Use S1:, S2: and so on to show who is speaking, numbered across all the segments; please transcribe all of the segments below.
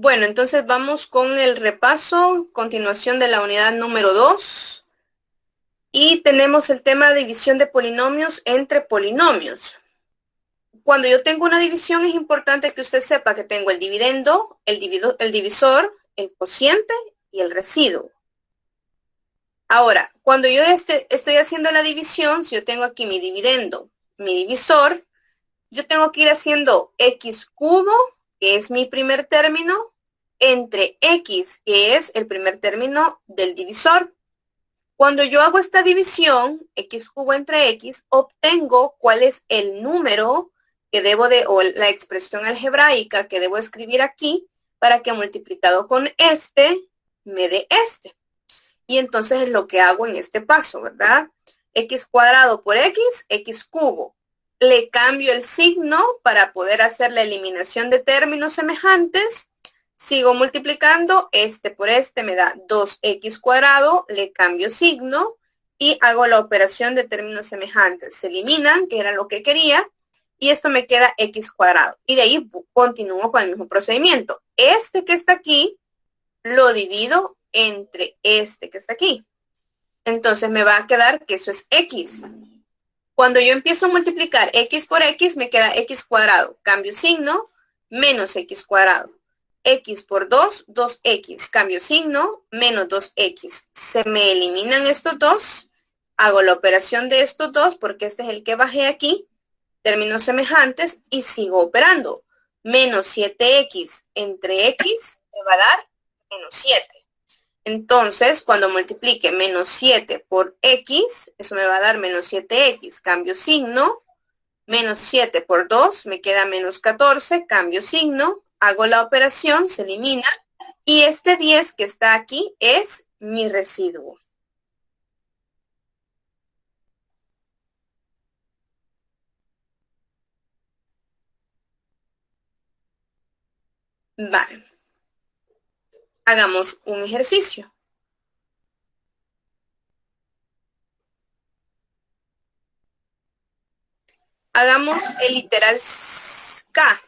S1: Bueno, entonces vamos con el repaso, continuación de la unidad número 2. Y tenemos el tema de división de polinomios entre polinomios. Cuando yo tengo una división es importante que usted sepa que tengo el dividendo, el divisor, el cociente y el residuo. Ahora, cuando yo estoy haciendo la división, si yo tengo aquí mi dividendo, mi divisor, yo tengo que ir haciendo x cubo, que es mi primer término, entre x, que es el primer término del divisor. Cuando yo hago esta división, x cubo entre x, obtengo cuál es el número que debo o la expresión algebraica que debo escribir aquí para que multiplicado con este me dé este. Y entonces es lo que hago en este paso, ¿verdad? X cuadrado por x cubo. Le cambio el signo para poder hacer la eliminación de términos semejantes. Sigo multiplicando, este por este me da 2x cuadrado, le cambio signo y hago la operación de términos semejantes. Se eliminan, que era lo que quería, y esto me queda x cuadrado. Y de ahí continúo con el mismo procedimiento. Este que está aquí, lo divido entre este que está aquí. Entonces me va a quedar que eso es x. Cuando yo empiezo a multiplicar x por x, me queda x cuadrado. Cambio signo, menos x cuadrado. X por 2, 2x. Cambio signo, menos 2x. Se me eliminan estos dos. Hago la operación de estos dos porque este es el que bajé aquí. Términos semejantes y sigo operando. Menos 7x entre x me va a dar menos 7. Entonces, cuando multiplique menos 7 por x, eso me va a dar menos 7x. Cambio signo, menos 7 por 2, me queda menos 14. Cambio signo, hago la operación, se elimina. Y este 10 que está aquí es mi residuo. Vale. Hagamos un ejercicio. Hagamos el literal K.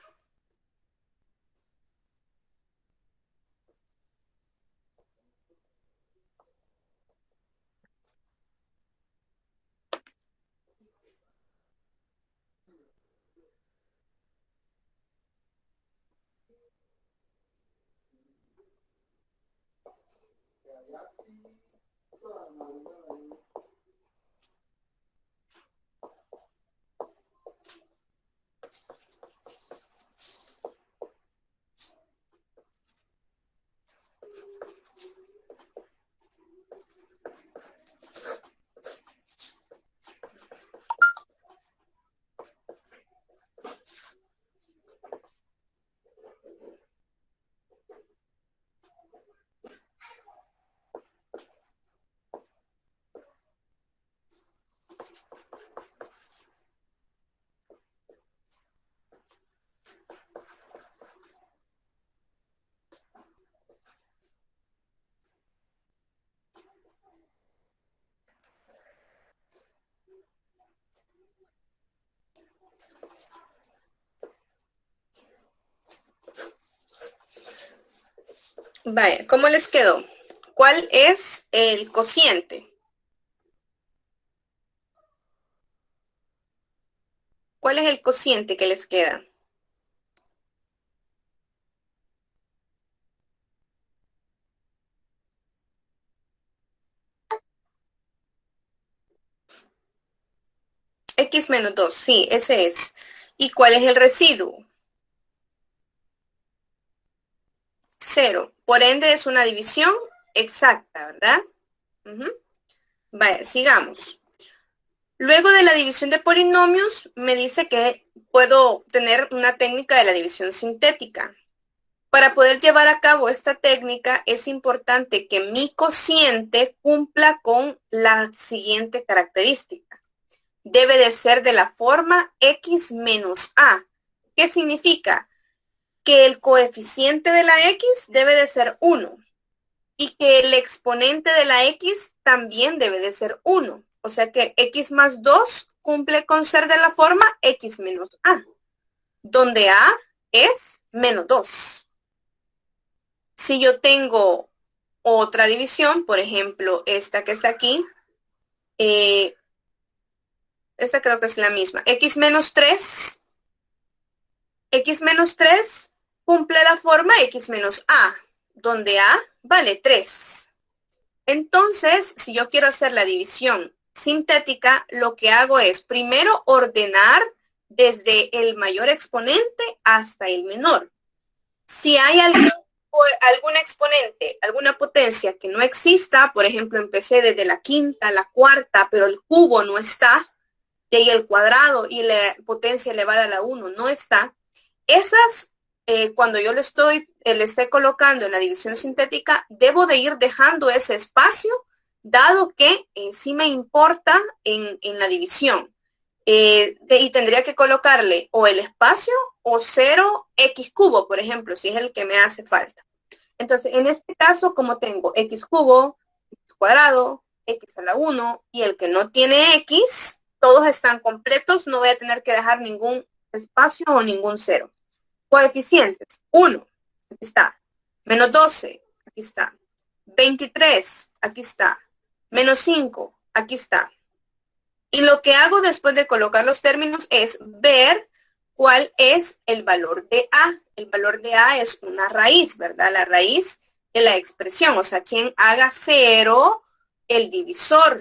S1: Vaya, ¿cómo les quedó? ¿Cuál es el cociente? ¿Cuál es el cociente que les queda? X menos 2, sí, ese es. ¿Y cuál es el residuo? 0. Por ende es una división exacta, ¿verdad? Vaya, sigamos. Luego de la división de polinomios, me dice que puedo tener una técnica de la división sintética. Para poder llevar a cabo esta técnica es importante que mi cociente cumpla con la siguiente característica. Debe de ser de la forma x menos a. ¿Qué significa? Que el coeficiente de la x debe de ser 1 y que el exponente de la x también debe de ser 1. O sea que x más 2 cumple con ser de la forma x menos a, donde a es menos 2. Si yo tengo otra división, por ejemplo, esta que está aquí, esta creo que es la misma. X menos 3 cumple la forma X menos A, donde A vale 3. Entonces, si yo quiero hacer la división sintética, lo que hago es primero ordenar desde el mayor exponente hasta el menor. Si hay algún exponente, alguna potencia que no exista, por ejemplo, empecé desde la quinta, la cuarta, pero el cubo no está, y ahí el cuadrado y la potencia elevada a la 1 no está, esas, cuando yo le esté colocando en la división sintética, debo de ir dejando ese espacio, dado que sí me importa en la división. Y tendría que colocarle o el espacio o 0x cubo, por ejemplo, si es el que me hace falta. Entonces, en este caso, como tengo x cubo, x cuadrado, x a la 1 y el que no tiene x, todos están completos, no voy a tener que dejar ningún espacio o ningún cero. Coeficientes, 1, aquí está. Menos 12, aquí está. 23, aquí está. Menos 5, aquí está. Y lo que hago después de colocar los términos es ver cuál es el valor de A. El valor de A es una raíz, ¿verdad? La raíz de la expresión. O sea, quien haga 0, el divisor.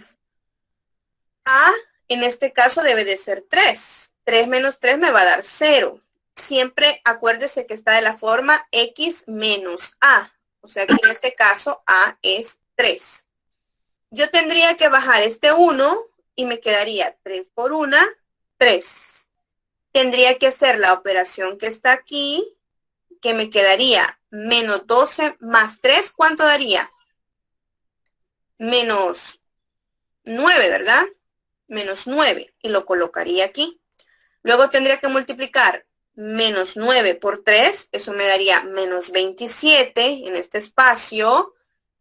S1: A, en este caso, debe de ser 3. 3 menos 3 me va a dar 0. Siempre acuérdese que está de la forma X menos A. O sea que en este caso A es 3. Yo tendría que bajar este 1 y me quedaría 3 por 1, 3. Tendría que hacer la operación que está aquí, que me quedaría menos 12 más 3, ¿cuánto daría? Menos 9, ¿verdad? Menos 9, y lo colocaría aquí. Luego tendría que multiplicar menos 9 por 3, eso me daría menos 27 en este espacio,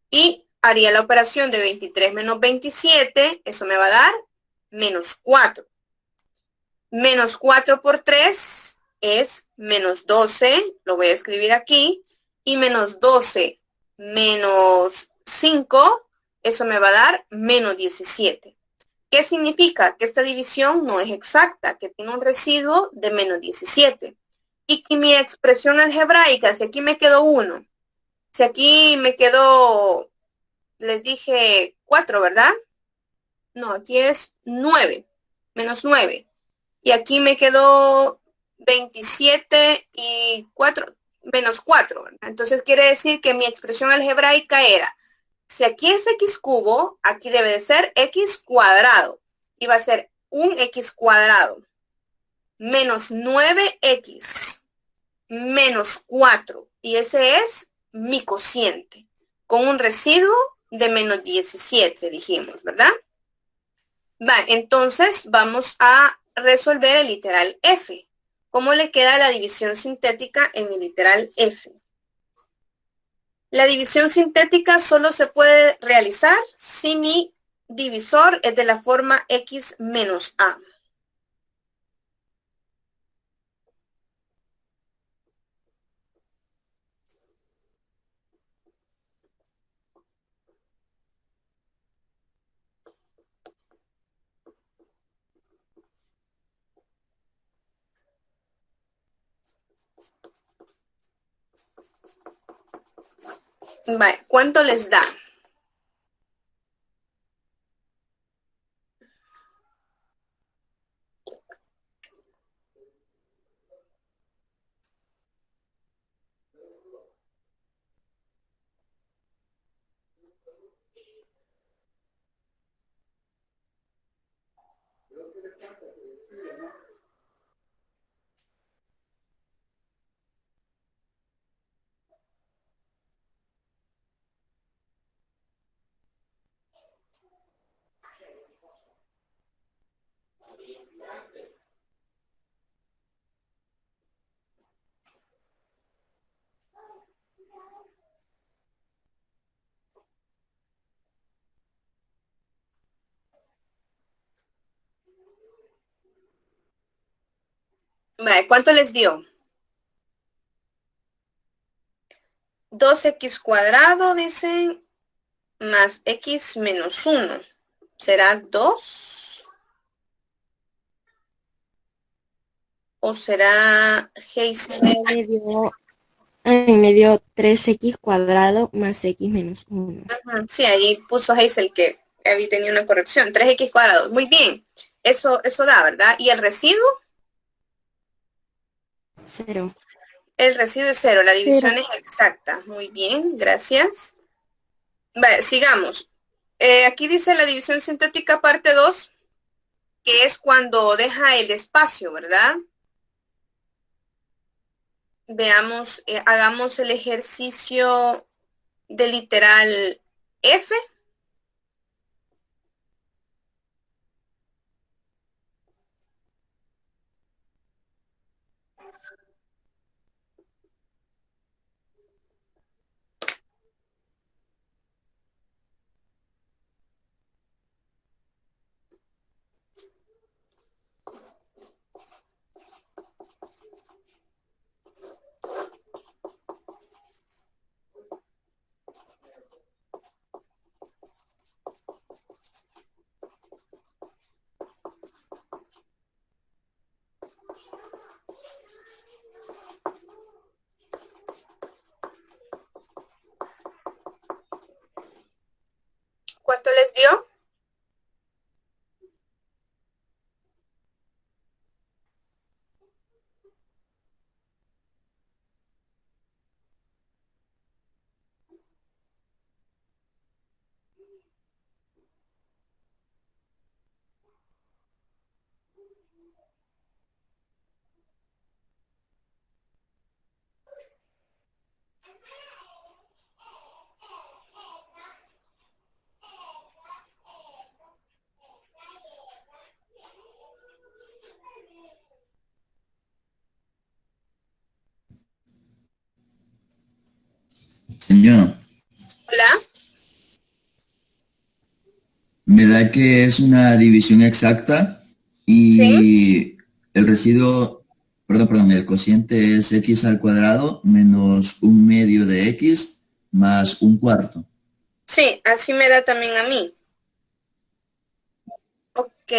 S1: y haría la operación de 23 menos 27, eso me va a dar menos 4. Menos 4 por 3 es menos 12, lo voy a escribir aquí, y menos 12 menos 5, eso me va a dar menos 17. ¿Qué significa? Que esta división no es exacta, que tiene un residuo de menos 17. Y que mi expresión algebraica, si aquí me quedó 1, si aquí me quedó, les dije 4, ¿verdad? No, aquí es 9, menos 9. Y aquí me quedó 27 y 4, menos 4. ¿Verdad? Entonces quiere decir que mi expresión algebraica era, si aquí es x cubo, aquí debe de ser x cuadrado. Y va a ser un x cuadrado menos 9x menos 4. Y ese es mi cociente, con un residuo de menos 17, dijimos, ¿verdad? Entonces vamos a resolver el literal F. ¿Cómo le queda la división sintética en el literal F? La división sintética solo se puede realizar si mi divisor es de la forma X menos A. ¿Cuánto les da? ¿Cuánto les dio? 2x cuadrado, dicen, más x menos 1. ¿Será 2? ¿O será Geisel?
S2: A mí me dio 3x cuadrado más x menos 1.
S1: Sí, ahí puso Geisel que había tenido una corrección. 3x cuadrado. Muy bien. Eso da, ¿verdad? ¿Y el residuo?
S2: 0.
S1: El residuo es 0. La división
S2: 0.
S1: es exacta. Muy bien, gracias. Vale, sigamos. Aquí dice la división sintética parte 2, que es cuando deja el espacio, ¿verdad? Veamos, hagamos el ejercicio de literal F. ¿Cuánto les dio?
S3: Señor,
S1: Hola.
S3: me da que es una división exacta
S1: Sí.
S3: y el residuo, perdón, el cociente es x al cuadrado menos un medio de x más un cuarto.
S1: Sí, así me da también a mí. Ok.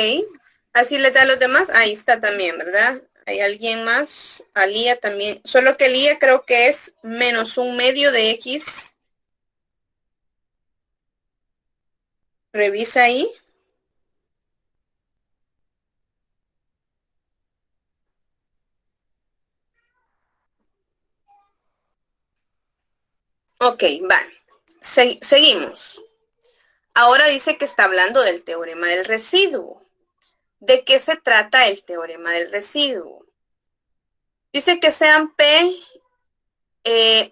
S1: Así le da a los demás. Ahí está también, ¿verdad? Hay alguien más. A Lía también. Solo que Lía creo que es menos un medio de X. Revisa ahí. Ok, va. Seguimos. Ahora dice que está hablando del teorema del residuo. ¿De qué se trata el teorema del residuo? Dice que sean P,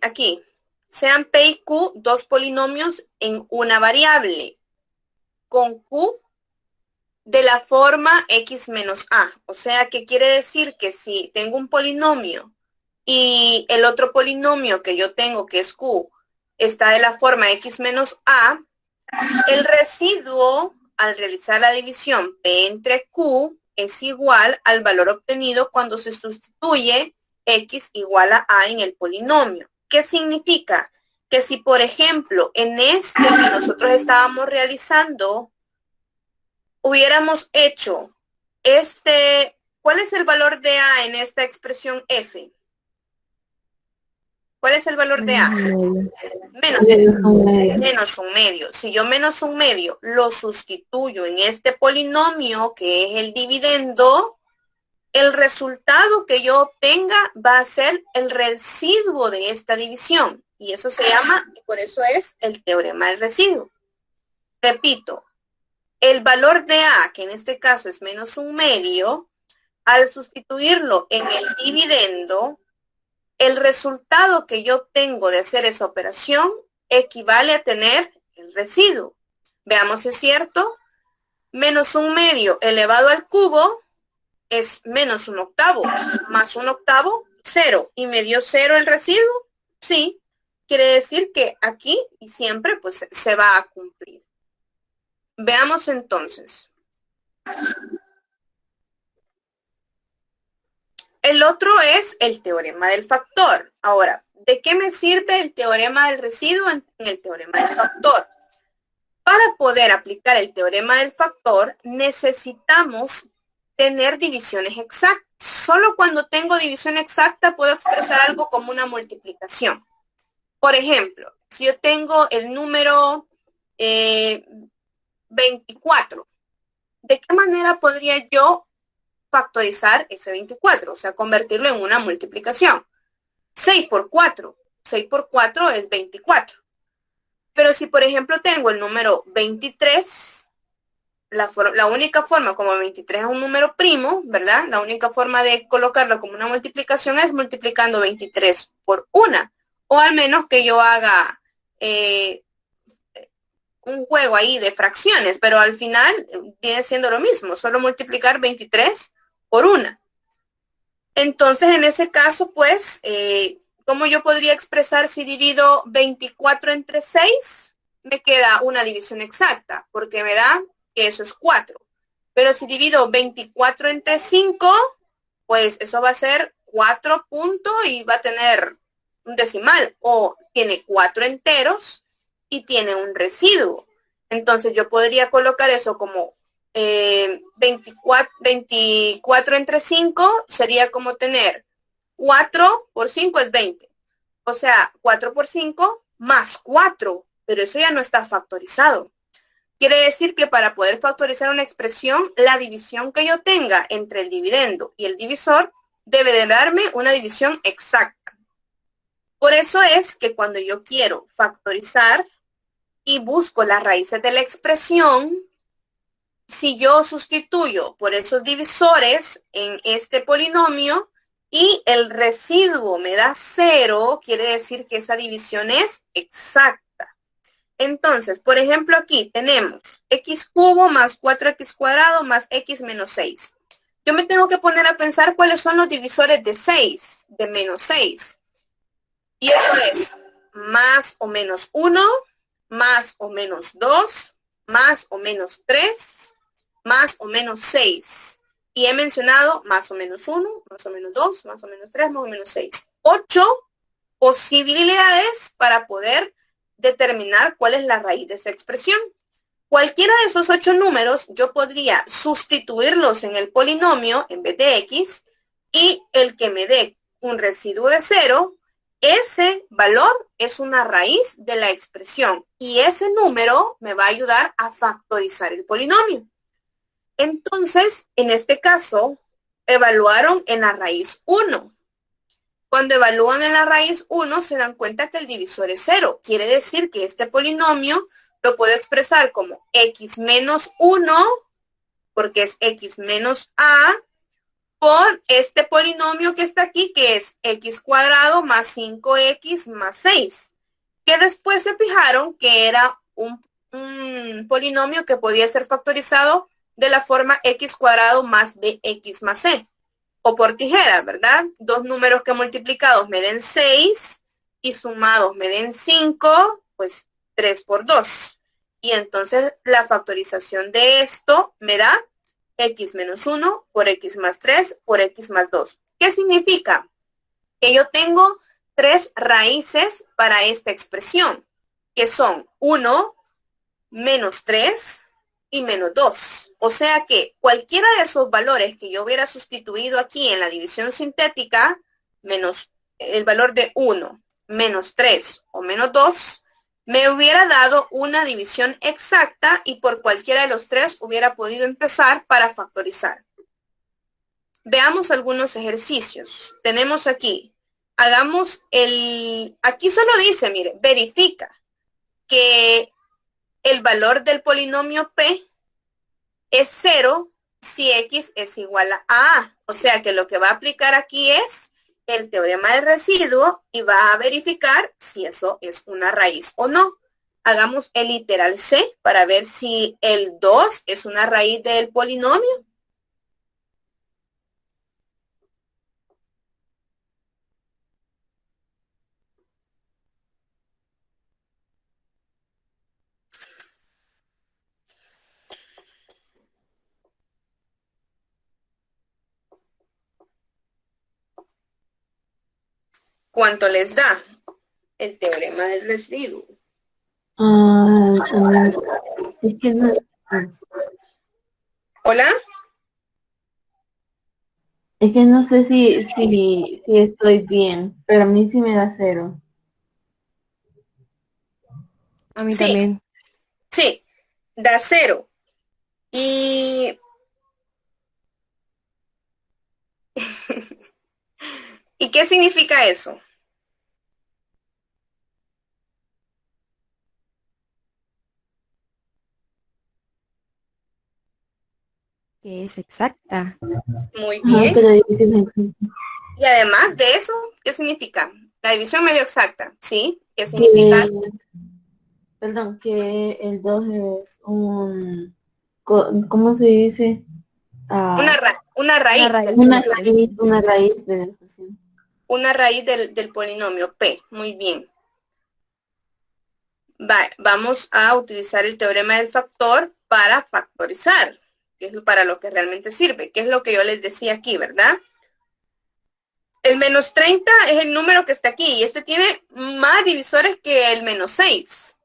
S1: aquí, sean P y Q dos polinomios en una variable, con Q de la forma X menos A. O sea, que quiere decir que si tengo un polinomio y el otro polinomio que yo tengo, que es Q, está de la forma X menos A, el residuo al realizar la división P entre Q es igual al valor obtenido cuando se sustituye X igual a en el polinomio. ¿Qué significa? Que si, por ejemplo, en este que nosotros estábamos realizando, hubiéramos hecho ¿cuál es el valor de A en esta expresión F? ¿Cuál es el valor de A? Menos un medio. Si yo menos un medio lo sustituyo en este polinomio que es el dividendo, el resultado que yo obtenga va a ser el residuo de esta división. Y eso se llama, por eso es el teorema del residuo. Repito, el valor de A, que en este caso es menos un medio, al sustituirlo en el dividendo, el resultado que yo obtengo de hacer esa operación equivale a tener el residuo. Veamos si es cierto. Menos un medio elevado al cubo es menos un octavo. Más un octavo, 0. ¿Y me dio 0 el residuo? Sí. Quiere decir que aquí y siempre pues se va a cumplir. Veamos entonces. El otro es el teorema del factor. Ahora, ¿de qué me sirve el teorema del residuo en el teorema del factor? Para poder aplicar el teorema del factor, necesitamos tener divisiones exactas. Solo cuando tengo división exacta puedo expresar algo como una multiplicación. Por ejemplo, si yo tengo el número 24, ¿de qué manera podría yo factorizar ese 24? O sea, convertirlo en una multiplicación. 6 por 4. 6 por 4 es 24. Pero si, por ejemplo, tengo el número 23, la única forma, como 23 es un número primo, ¿verdad? La única forma de colocarlo como una multiplicación es multiplicando 23 por 1. O al menos que yo haga un juego ahí de fracciones, pero al final viene siendo lo mismo, solo multiplicar 23 por 1. Entonces, en ese caso, pues, ¿cómo yo podría expresar si divido 24 entre 6? Me queda una división exacta, porque me da que eso es 4. Pero si divido 24 entre 5, pues eso va a ser 4 puntos y va a tener un decimal. O tiene 4 enteros y tiene un residuo. Entonces yo podría colocar eso como 24 entre 5 sería como tener 4 por 5 es 20. O sea, 4 por 5 más 4, pero eso ya no está factorizado. Quiere decir que para poder factorizar una expresión, la división que yo tenga entre el dividendo y el divisor debe de darme una división exacta. Por eso es que cuando yo quiero factorizar y busco las raíces de la expresión, si yo sustituyo por esos divisores en este polinomio y el residuo me da 0, quiere decir que esa división es exacta. Entonces, por ejemplo, aquí tenemos x cubo más 4x cuadrado más x menos 6. Yo me tengo que poner a pensar cuáles son los divisores de 6, de menos 6. Y eso es más o menos 1, más o menos 2, más o menos 3, más o menos 6. Y he mencionado más o menos 1, más o menos 2, más o menos 3, más o menos 6. 8 posibilidades para poder determinar cuál es la raíz de esa expresión. Cualquiera de esos 8 números yo podría sustituirlos en el polinomio en vez de x y el que me dé un residuo de 0, ese valor es una raíz de la expresión y ese número me va a ayudar a factorizar el polinomio. Entonces, en este caso, evaluaron en la raíz 1. Cuando evalúan en la raíz 1, se dan cuenta que el divisor es 0. Quiere decir que este polinomio lo puedo expresar como x menos 1, porque es x menos a, por este polinomio que está aquí, que es x cuadrado más 5x más 6. Que después se fijaron que era un polinomio que podía ser factorizado de la forma x cuadrado más bx más c. O por tijera, ¿verdad? Dos números que multiplicados me den 6 y sumados me den 5, pues 3 por 2. Y entonces la factorización de esto me da x menos 1 por x más 3 por x más 2. ¿Qué significa? Que yo tengo 3 raíces para esta expresión, que son 1, menos 3 y menos 2. O sea que cualquiera de esos valores que yo hubiera sustituido aquí en la división sintética, menos el valor de 1, menos 3 o menos 2, me hubiera dado una división exacta y por cualquiera de los 3 hubiera podido empezar para factorizar. Veamos algunos ejercicios. Tenemos aquí, aquí solo dice, mire, verifica que el valor del polinomio P es 0 si X es igual a A. O sea que lo que va a aplicar aquí es el teorema del residuo y va a verificar si eso es una raíz o no. Hagamos el literal C para ver si el 2 es una raíz del polinomio. ¿Cuánto les da? el teorema del residuo.
S2: Es que no,
S1: ¿Hola?
S2: es que no sé si estoy bien, pero a mí sí me da 0.
S4: A mí
S1: Sí,
S4: también.
S1: sí, da 0. Y ¿y qué significa eso?
S4: Que es exacta.
S1: Muy
S2: Ajá,
S1: bien.
S2: pero difícilmente.
S1: Y además de eso, ¿qué significa? La división medio exacta, ¿sí? ¿Qué significa?
S2: Perdón, que el 2 es ¿cómo se dice?
S1: Una,
S2: Ah,
S1: una raíz
S4: raíz
S1: del
S4: de
S2: una
S4: la
S2: raíz, una raíz de la ecuación.
S1: una raíz del polinomio P. Muy bien. Vamos a utilizar el teorema del factor para factorizar, que es para lo que realmente sirve, que es lo que yo les decía aquí, ¿verdad? El menos 30 es el número que está aquí y este tiene más divisores que el menos 6.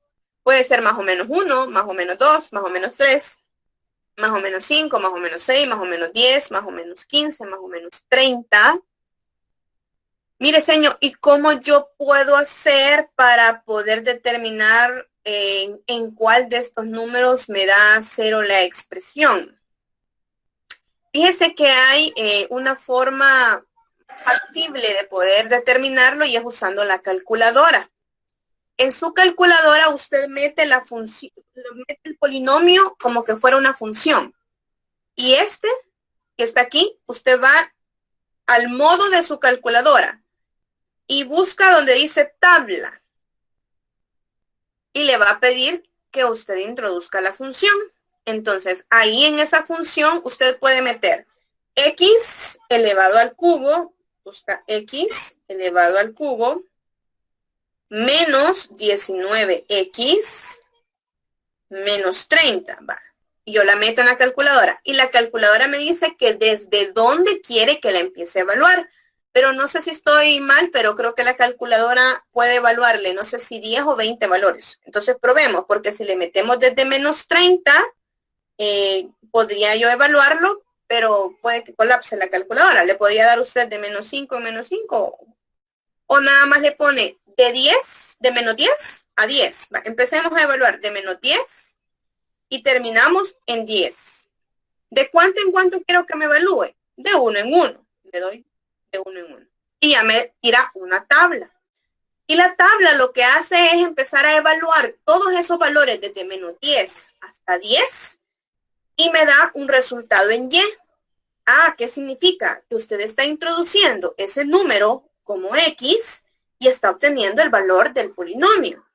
S1: Puede ser más o menos 1, más o menos 2, más o menos 3, más o menos 5, más o menos 6, más o menos 10, más o menos 15, más o menos 30. Mire, señor, ¿y cómo yo puedo hacer para poder determinar en cuál de estos números me da 0 la expresión? Fíjese que hay una forma factible de poder determinarlo y es usando la calculadora. En su calculadora usted mete la función, mete el polinomio como que fuera una función. Y este que está aquí, usted va al modo de su calculadora y busca donde dice tabla. Y le va a pedir que usted introduzca la función. Entonces, ahí en esa función usted puede meter x elevado al cubo, busca x elevado al cubo, menos 19x menos 30. Va. Yo la meto en la calculadora y la calculadora me dice que desde dónde quiere que la empiece a evaluar. Pero no sé si estoy mal, pero creo que la calculadora puede evaluarle, no sé si 10 o 20 valores. Entonces probemos, porque si le metemos desde menos 30, podría yo evaluarlo, pero puede que colapse la calculadora. Le podría dar usted de menos 5 en menos 5, o nada más le pone de 10, de menos 10 a 10. Va, empecemos a evaluar de menos 10 y terminamos en 10. ¿De cuánto en cuánto quiero que me evalúe? De 1 en 1. Le doy de 1 en 1. Y ya me tira una tabla. Y la tabla lo que hace es empezar a evaluar todos esos valores desde menos 10 hasta 10 y me da un resultado en Y. ¿Qué significa? Que usted está introduciendo ese número como X y está obteniendo el valor del polinomio.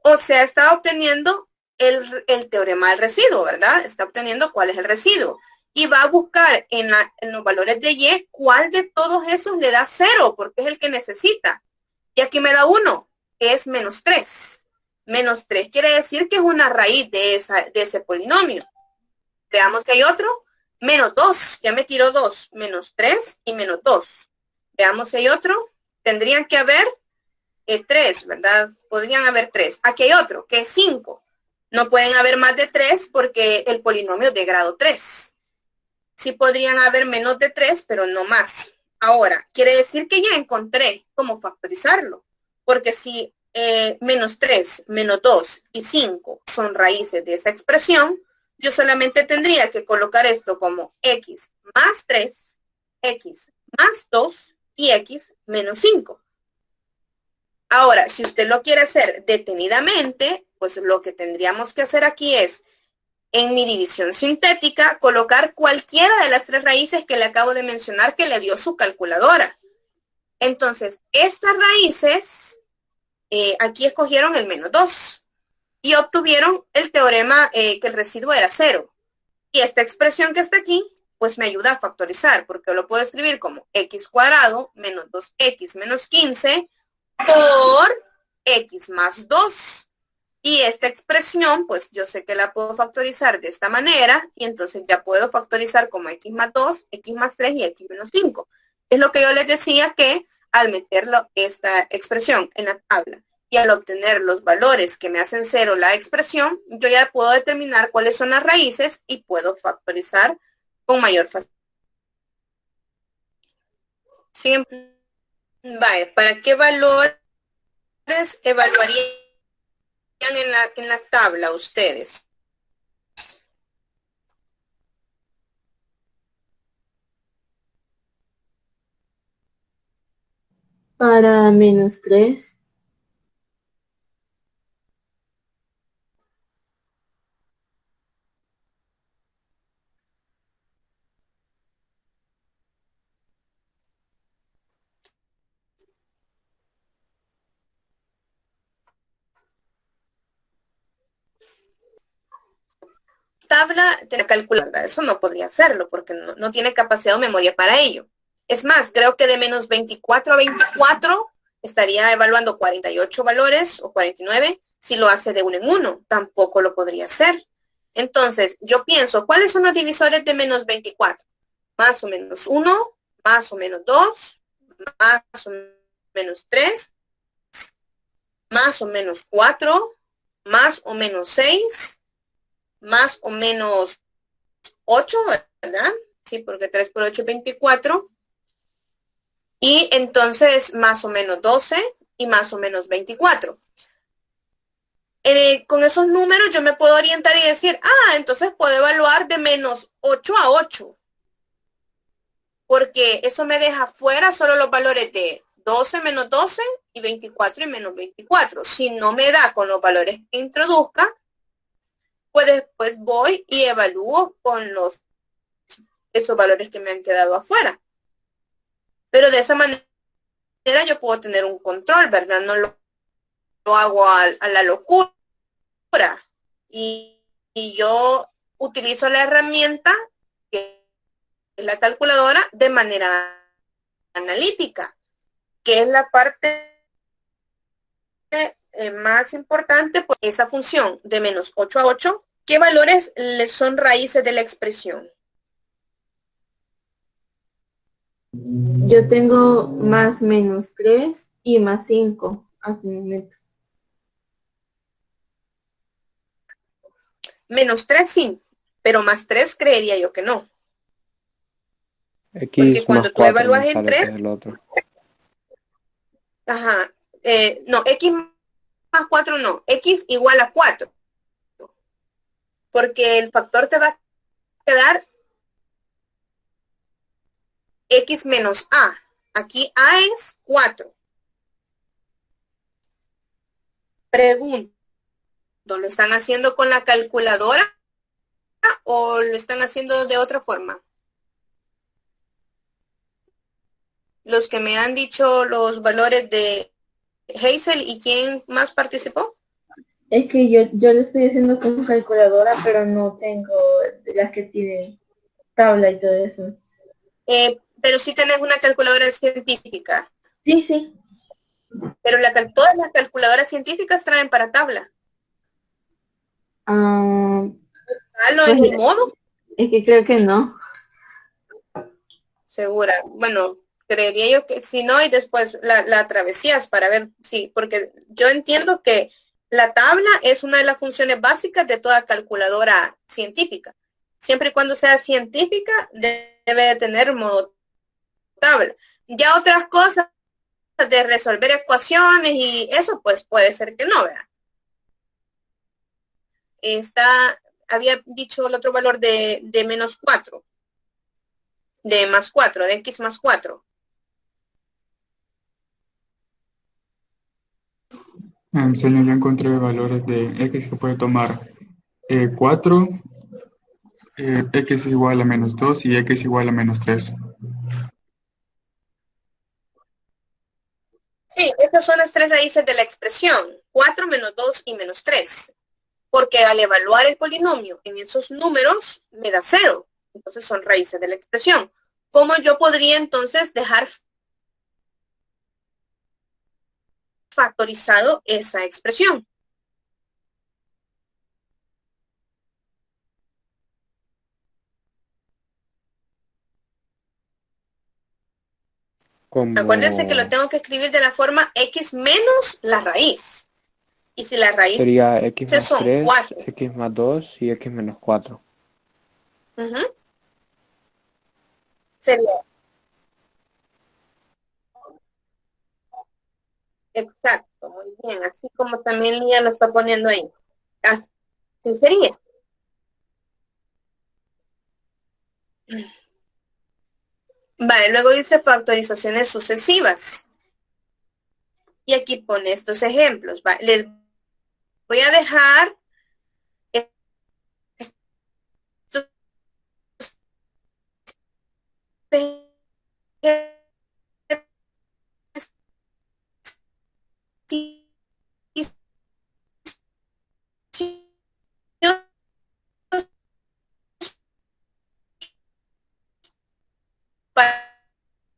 S1: O sea, está obteniendo el teorema del residuo, ¿verdad? Está obteniendo cuál es el residuo. Y va a buscar en los valores de Y cuál de todos esos le da 0, porque es el que necesita. Y aquí me da 1, que es menos 3. Menos 3 quiere decir que es una raíz de ese polinomio. Veamos si hay otro. Menos 2, ya me tiró 2. Menos 3 y menos 2. Veamos si hay otro. Tendrían que haber 3, ¿verdad? Podrían haber 3. Aquí hay otro, que es 5. No pueden haber más de 3 porque el polinomio es de grado 3. Sí podrían haber menos de 3, pero no más. Ahora, quiere decir que ya encontré cómo factorizarlo. Porque si menos 3, menos 2 y 5 son raíces de esa expresión, yo solamente tendría que colocar esto como x más 3, x más 2 y x menos 5. Ahora, si usted lo quiere hacer detenidamente, pues lo que tendríamos que hacer aquí es, en mi división sintética, colocar cualquiera de las 3 raíces que le acabo de mencionar que le dio su calculadora. Entonces, estas raíces, aquí escogieron el menos 2 y obtuvieron el teorema que el residuo era 0. Y esta expresión que está aquí, pues me ayuda a factorizar, porque lo puedo escribir como x cuadrado menos 2x menos 15 por x más 2. Y esta expresión, pues yo sé que la puedo factorizar de esta manera, y entonces ya puedo factorizar como x más 2, x más 3 y x menos 5. Es lo que yo les decía que al meterlo esta expresión en la tabla. Y al obtener los valores que me hacen cero la expresión, yo ya puedo determinar cuáles son las raíces y puedo factorizar con mayor facilidad. Siempre, vaya, ¿para qué valores evaluarían en la tabla ustedes?
S2: Para -3.
S1: Tabla de la calculadora, eso no podría hacerlo porque no tiene capacidad o memoria para ello. Es más, creo que de menos 24 a 24 estaría evaluando 48 valores o 49. Si lo hace de uno en uno, tampoco lo podría hacer. Entonces, yo pienso, ¿cuáles son los divisores de menos 24? Más o menos 1, más o menos 2, más o menos 3, más o menos 4, más o menos 6, más o menos 8, ¿verdad? Sí, porque 3 por 8 es 24. Y entonces más o menos 12 y más o menos 24. Con esos números yo me puedo orientar y decir, entonces puedo evaluar de menos 8 a 8. Porque eso me deja fuera solo los valores de 12 menos 12 y 24 y menos 24. Si no me da con los valores que introduzca, pues después voy y evalúo con esos valores que me han quedado afuera. Pero de esa manera yo puedo tener un control, ¿verdad? No lo hago a la locura. Y yo utilizo la herramienta que es la calculadora de manera analítica, que es la parte más importante, pues esa función de menos 8 a 8, ¿qué valores le son raíces de la expresión?
S2: Yo tengo más -3 y más 5 hasta el momento.
S1: Menos 3 sí, pero más 3 creería yo que no. Porque
S5: X más
S1: cuando tú
S5: 4
S1: evalúas
S5: me
S1: en
S5: sale que
S1: 3,
S5: es el otro.
S1: ajá, no, X más 4 no, X igual a 4. Porque el factor te va a quedar X menos A. Aquí A es 4. Pregunto, ¿lo están haciendo con la calculadora o lo están haciendo de otra forma? Los que me han dicho los valores de Hazel y quién más participó.
S2: Es que yo lo estoy haciendo con calculadora, pero no tengo las que tienen tabla y todo eso.
S1: Pero sí tenés una calculadora científica.
S2: Sí, sí.
S1: Pero todas las calculadoras científicas traen para tabla.
S2: Ah,
S1: En un modo.
S2: es que creo que no.
S1: Segura. Bueno, creería yo que si no, y después la travesías para ver si, porque yo entiendo que la tabla es una de las funciones básicas de toda calculadora científica. Siempre y cuando sea científica, debe de tener modo tabla. Ya otras cosas de resolver ecuaciones y eso, pues puede ser que no, ¿verdad? Había dicho el otro valor de menos 4, de más 4, de X más 4.
S6: Señor, yo encontré valores de X que puede tomar 4, X igual a -2 y X igual a -3.
S1: Sí, estas son las tres raíces de la expresión, 4 menos 2 y menos 3. Porque al evaluar el polinomio en esos números me da 0. Entonces son raíces de la expresión. ¿Cómo yo podría entonces dejar factorizado esa expresión? Acuérdense que lo
S5: Como
S1: tengo que escribir de la forma x menos la raíz. Y si la raíz
S5: sería x más
S1: son
S5: 3,
S1: 4.
S5: x más 2 y x menos 4.
S1: Sería exacto, muy bien. Así como también Lía lo está poniendo ahí. Así sería. Vale, luego dice factorizaciones sucesivas. Y aquí pone estos ejemplos. Va, les voy a dejar estos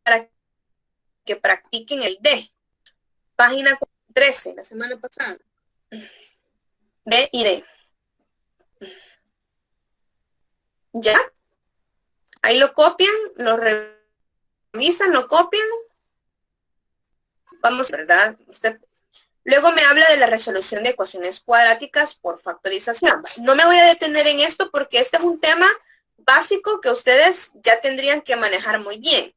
S1: para que practiquen el D. Página 13, la semana pasada. B y D. ¿Ya? Ahí lo copian, lo revisan, lo copian. Vamos, ¿verdad? Luego me habla de la resolución de ecuaciones cuadráticas por factorización. No me voy a detener en esto porque este es un tema básico que ustedes ya tendrían que manejar muy bien.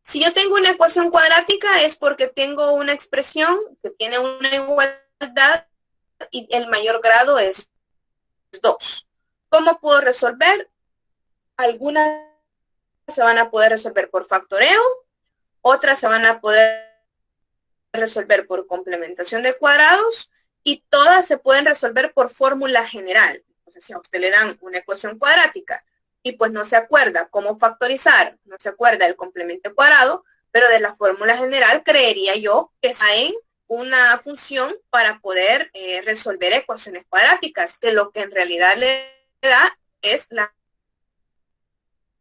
S1: Si yo tengo una ecuación cuadrática es porque tengo una expresión que tiene una igualdad y el mayor grado es 2. ¿Cómo puedo resolver? Algunas se van a poder resolver por factoreo, otras se van a poder resolver por complementación de cuadrados y todas se pueden resolver por fórmula general. Entonces, si a usted le dan una ecuación cuadrática y pues no se acuerda cómo factorizar, no se acuerda el complemento cuadrado, pero de la fórmula general creería yo que está en una función para poder resolver ecuaciones cuadráticas, que lo que en realidad le da es las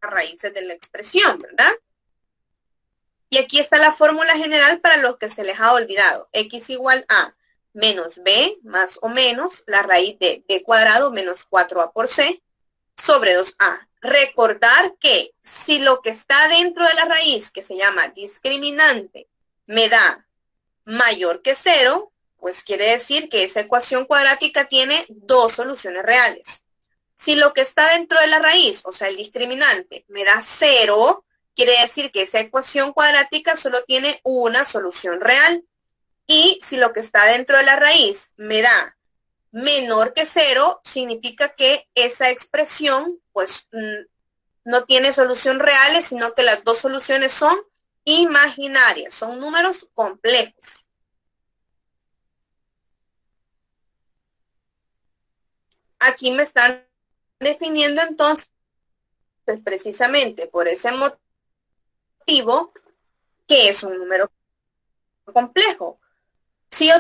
S1: raíces de la expresión, ¿verdad? Y aquí está la fórmula general para los que se les ha olvidado. X igual a menos b más o menos la raíz de b cuadrado menos 4a por c sobre 2a. Recordar que si lo que está dentro de la raíz, que se llama discriminante, me da mayor que 0, pues quiere decir que esa ecuación cuadrática tiene dos soluciones reales. Si lo que está dentro de la raíz, o sea, el discriminante, me da 0, quiere decir que esa ecuación cuadrática solo tiene una solución real. Y si lo que está dentro de la raíz me da menor que 0, significa que esa expresión pues no tiene solución real, sino que las dos soluciones son imaginarias, son números complejos. Aquí me están definiendo entonces precisamente por ese motivo que es un número complejo. Si yo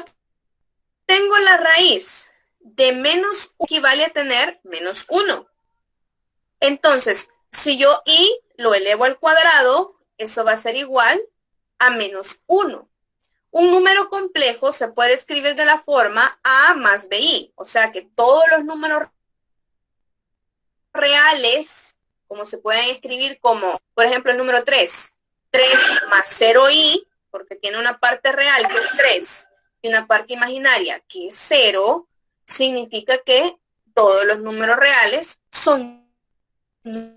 S1: tengo la raíz de menos equivale a tener menos 1. Entonces, si yo y lo elevo al cuadrado, eso va a ser igual a menos 1. Un número complejo se puede escribir de la forma a más bi, o sea que todos los números reales, como se pueden escribir como, por ejemplo, el número 3, 3 más 0i, porque tiene una parte real que es 3 y una parte imaginaria que es 0, significa que todos los números reales son números